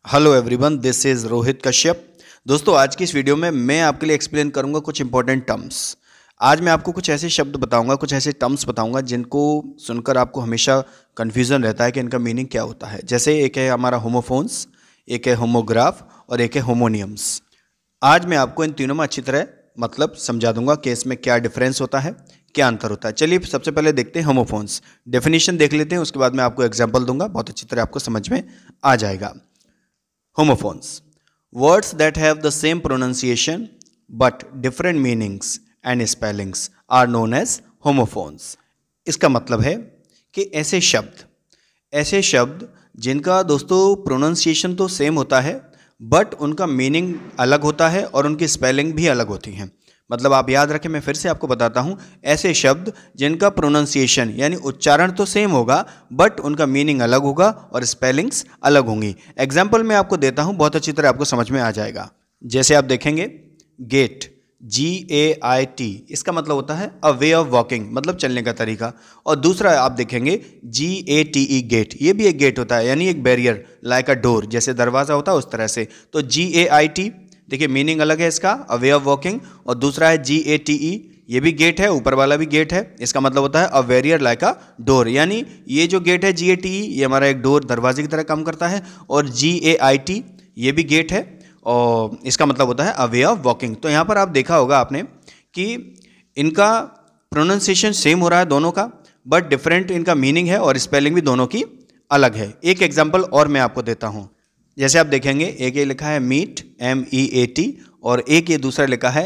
Hello everyone, this is Rohit Kashyap. दोस्तों, आज की इस वीडियो में मैं आपके लिए एक्सप्लेन करूंगा कुछ इंपॉर्टेंट टर्म्स। आज मैं आपको कुछ ऐसे शब्द बताऊंगा, कुछ ऐसे टर्म्स बताऊंगा जिनको सुनकर आपको हमेशा कन्फ्यूज़न रहता है कि इनका मीनिंग क्या होता है। जैसे एक है हमारा होमोफोन्स, एक है होमोग्राफ और एक है होमोनियम्स। आज मैं आपको इन तीनों में अच्छी तरह मतलब समझा दूंगा कि इसमें क्या डिफरेंस होता है, क्या अंतर होता है। चलिए सबसे पहले देखते हैं होमोफोन्स। डेफिनेशन देख लेते हैं, उसके बाद मैं आपको एग्जाम्पल दूंगा, बहुत अच्छी तरह आपको समझ में आ जाएगा। Homophones, words that have the same pronunciation but different meanings and spellings are known as homophones। इसका मतलब है कि ऐसे शब्द जिनका दोस्तों प्रोनाउंसिएशन तो सेम होता है बट उनका मीनिंग अलग होता है और उनकी स्पेलिंग भी अलग होती हैं। मतलब आप याद रखें, मैं फिर से आपको बताता हूं, ऐसे शब्द जिनका प्रोनाउंसिएशन यानी उच्चारण तो सेम होगा बट उनका मीनिंग अलग होगा और स्पेलिंग्स अलग होंगी। एग्जाम्पल मैं आपको देता हूं, बहुत अच्छी तरह आपको समझ में आ जाएगा। जैसे आप देखेंगे गेट, GAIT, इसका मतलब होता है अ वे ऑफ वॉकिंग, मतलब चलने का तरीका। और दूसरा आप देखेंगे GATE, गेट, ये भी एक गेट होता है यानी एक बैरियर, लाइक अ डोर, जैसे दरवाजा होता है उस तरह से। तो GAIT देखिए मीनिंग अलग है इसका, अ वे ऑफ वॉकिंग। और दूसरा है GATE, ये भी गेट है, ऊपर वाला भी गेट है, इसका मतलब होता है a barrier like a door. यानी ये जो गेट है GATE, ये हमारा एक डोर, दरवाजे की तरह काम करता है। और GAIT ये भी गेट है और इसका मतलब होता है अ वे ऑफ वॉकिंग। तो यहाँ पर आप देखा होगा आपने कि इनका प्रोनाउंसिएशन सेम हो रहा है दोनों का, बट डिफरेंट इनका मीनिंग है और स्पेलिंग भी दोनों की अलग है। एक एग्जाम्पल और मैं आपको देता हूँ। जैसे आप देखेंगे, एक ये लिखा है मीट, MEAT, और एक ये दूसरा लिखा है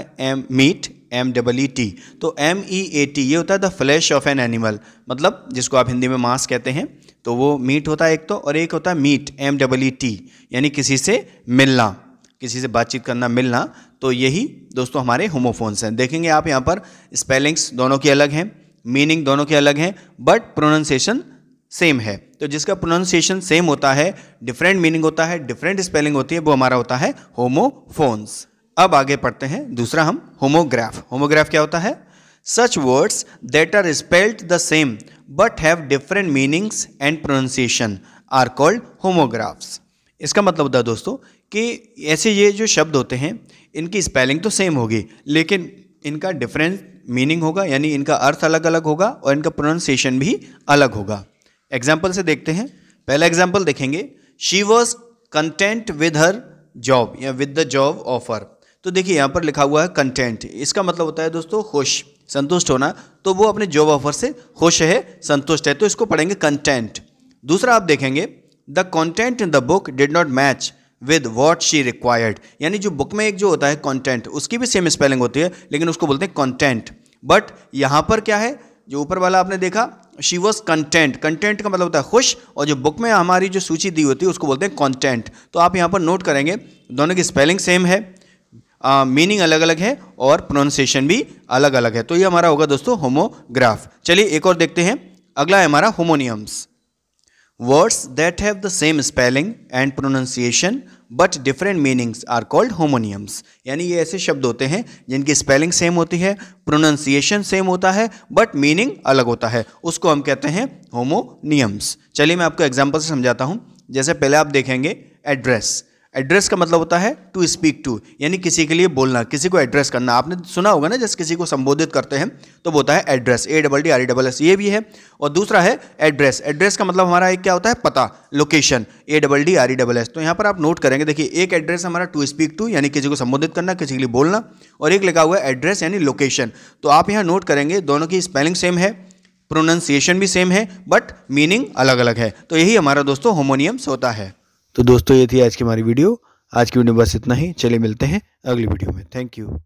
मीट, MEAT। तो MEAT ये होता है the flash of an animal, मतलब जिसको आप हिंदी में मांस कहते हैं। तो वो मीट होता है एक तो, और एक होता है मीट, MEAT, यानी किसी से मिलना, किसी से बातचीत करना, मिलना। तो यही दोस्तों हमारे होमोफोन्स हैं। देखेंगे आप यहाँ पर स्पेलिंग्स दोनों की अलग हैं, मीनिंग दोनों के अलग हैं, बट प्रोनाउंसिएशन सेम है। तो जिसका प्रोनाउंसिएशन सेम होता है, डिफरेंट मीनिंग होता है, डिफरेंट स्पेलिंग होती है, वो हमारा होता है होमोफोन्स। अब आगे पढ़ते हैं दूसरा हम, होमोग्राफ। होमोग्राफ क्या होता है? Such words that are spelled the same but have different meanings and pronunciation are called homographs. इसका मतलब होता है दोस्तों कि ऐसे ये जो शब्द होते हैं, इनकी स्पेलिंग तो सेम होगी लेकिन इनका डिफरेंट मीनिंग होगा, यानी इनका अर्थ अलग अलग होगा और इनका प्रोनाउंसिएशन भी अलग होगा। एग्जाम्पल से देखते हैं। पहला एग्जाम्पल देखेंगे, she was content with her job या विद द जॉब ऑफर। तो देखिए यहाँ पर लिखा हुआ है कंटेंट, इसका मतलब होता है दोस्तों खुश, संतुष्ट होना। तो वो अपने जॉब ऑफर से खुश है, संतुष्ट है, तो इसको पढ़ेंगे कंटेंट। दूसरा आप देखेंगे, the content in the book did not match with what she required, यानी जो बुक में एक जो होता है कंटेंट, उसकी भी सेम स्पेलिंग होती है लेकिन उसको बोलते हैं कंटेंट। बट यहाँ पर क्या है, जो ऊपर वाला आपने देखा, शी वॉज कंटेंट, कंटेंट का मतलब होता है खुश, और जो बुक में हमारी जो सूची दी होती है उसको बोलते हैं कंटेंट। तो आप यहाँ पर नोट करेंगे दोनों की स्पेलिंग सेम है, मीनिंग अलग अलग है और प्रोनाउंसिएशन भी अलग अलग है। तो ये हमारा होगा दोस्तों होमोग्राफ। चलिए एक और देखते हैं, अगला है हमारा homonyms. Words that have the same spelling and pronunciation but different meanings are called homonyms। यानी ये ऐसे शब्द होते हैं जिनकी स्पेलिंग सेम होती है, प्रोनाउंसिएशन सेम होता है, बट मीनिंग अलग होता है, उसको हम कहते हैं होमोनियम्स। चलिए मैं आपको एग्जांपल से समझाता हूँ। जैसे पहले आप देखेंगे एड्रेस। एड्रेस का मतलब होता है टू स्पीक टू, यानी किसी के लिए बोलना, किसी को एड्रेस करना। आपने सुना होगा ना, जैसे किसी को संबोधित करते हैं तो वो होता है एड्रेस, ADDRESS, ये भी है। और दूसरा है एड्रेस। एड्रेस का मतलब हमारा एक क्या होता है, पता, लोकेशन, ADDRESS। तो यहाँ पर आप नोट करेंगे, देखिए एक एड्रेस हमारा टू स्पीक टू, यानी किसी को संबोधित करना, किसी के लिए बोलना, और एक लिखा हुआ है एड्रेस यानी लोकेशन। तो आप यहाँ नोट करेंगे दोनों की स्पेलिंग सेम है, प्रोनाउंसिएशन भी सेम है, बट मीनिंग अलग अलग है। तो यही हमारा दोस्तों होमोनियम्स होता है। तो दोस्तों ये थी आज की हमारी वीडियो। आज की वीडियो बस इतना ही। चलिए मिलते हैं अगली वीडियो में। Thank you.